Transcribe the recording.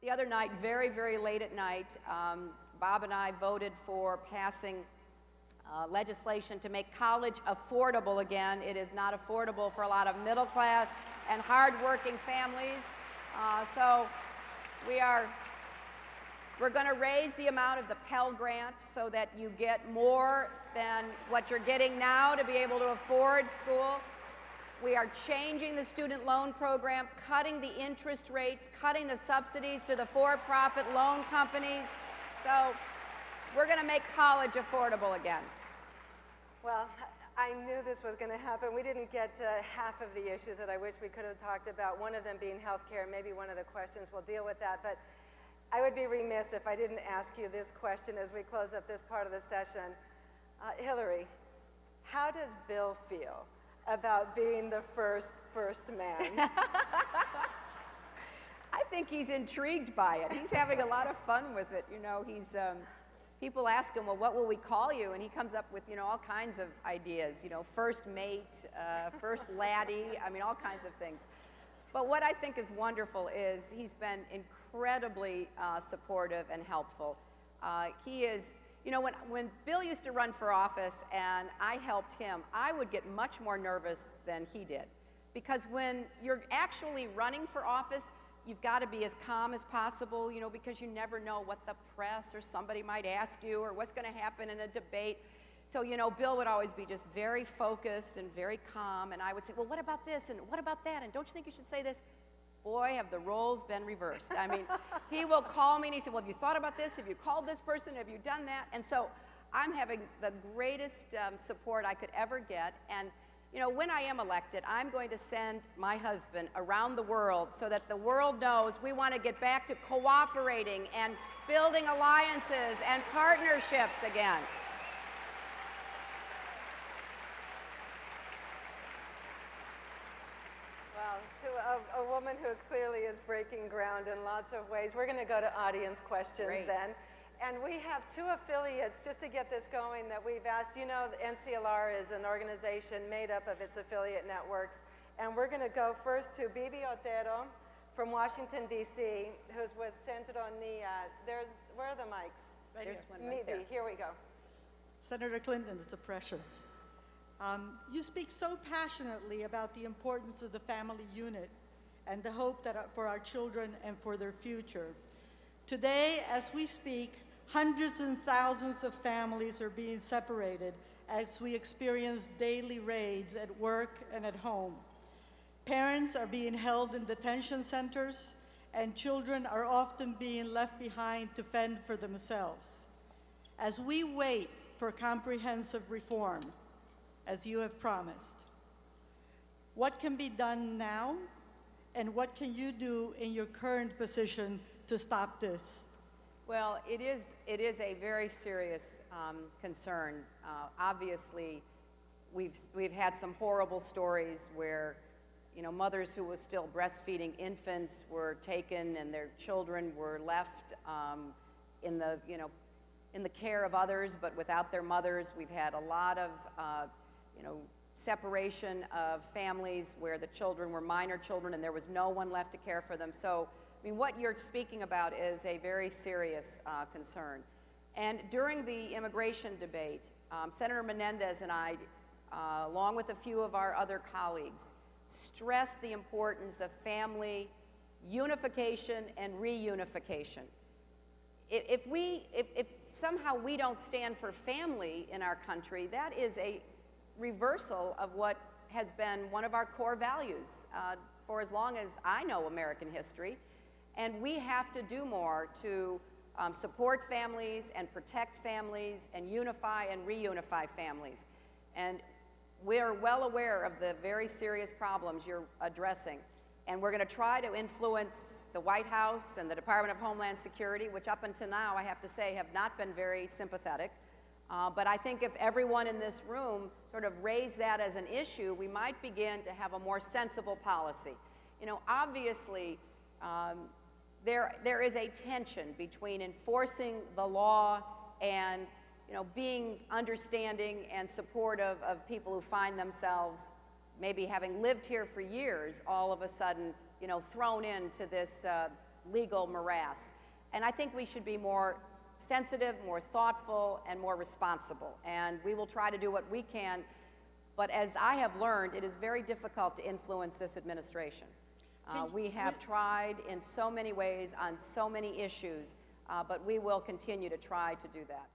The other night, very, very late at night, Bob and I voted for passing legislation to make college affordable again. It is not affordable for a lot of middle class and hard-working families. So we're going to raise the amount of the Pell Grant so that you get more than what you're getting now to be able to afford school. We are changing the student loan program, cutting the interest rates, cutting the subsidies to the for-profit loan companies. So we're going to make college affordable again. Well, I knew this was going to happen. We didn't get to half of the issues that I wish we could have talked about, one of them being health care. Maybe one of the questions will deal with that. But I would be remiss if I didn't ask you this question as we close up this part of the session. Hillary, how does Bill feel about being the first man? I think he's intrigued by it. He's having a lot of fun with it. You know, people ask him, well, what will we call you? And he comes up with, all kinds of ideas, first mate, first laddie, all kinds of things. But what I think is wonderful is he's been incredibly supportive and helpful. He is, when Bill used to run for office and I helped him, I would get much more nervous than he did. Because when you're actually running for office, you've got to be as calm as possible, because you never know what the press or somebody might ask you or what's going to happen in a debate. So, Bill would always be just very focused and very calm, and I would say, well, what about this, and what about that, and don't you think you should say this? Boy, have the roles been reversed. He will call me and he said, well, have you thought about this? Have you called this person? Have you done that? And so I'm having the greatest support I could ever get. And, when I am elected, I'm going to send my husband around the world so that the world knows we want to get back to cooperating and building alliances and partnerships again. A woman who clearly is breaking ground in lots of ways. We're going to go to audience questions then. And we have two affiliates, just to get this going, that we've asked. The NCLR is an organization made up of its affiliate networks. And we're going to go first to Bibi Otero from Washington, D.C., who's with Centro Nia. Where are the mics? There's one right there. Here we go. Senator Clinton, it's a pressure. You speak so passionately about the importance of the family unit and the hope for our children and for their future. Today, as we speak, hundreds and thousands of families are being separated as we experience daily raids at work and at home. Parents are being held in detention centers, and children are often being left behind to fend for themselves. As we wait for comprehensive reform, as you have promised, what can be done now, and what can you do in your current position to stop this? Well, it is a very serious concern. Obviously, we've had some horrible stories where, mothers who were still breastfeeding infants were taken and their children were left in the care of others, but without their mothers. We've had a lot of separation of families where the children were minor children and there was no one left to care for them. So, what you're speaking about is a very serious concern. And during the immigration debate, Senator Menendez and I, along with a few of our other colleagues, stressed the importance of family unification and reunification. If somehow we don't stand for family in our country, that is a reversal of what has been one of our core values for as long as I know American history. And we have to do more to support families and protect families and unify and reunify families. And we're well aware of the very serious problems you're addressing. And we're going to try to influence the White House and the Department of Homeland Security, which up until now, I have to say, have not been very sympathetic. But I think if everyone in this room sort of raised that as an issue, we might begin to have a more sensible policy. Obviously, there is a tension between enforcing the law and being understanding and supportive of people who find themselves maybe having lived here for years, all of a sudden, thrown into this legal morass. And I think we should be more sensitive, more thoughtful, and more responsible. And we will try to do what we can. But as I have learned, it is very difficult to influence this administration. We have tried in so many ways on so many issues, but we will continue to try to do that.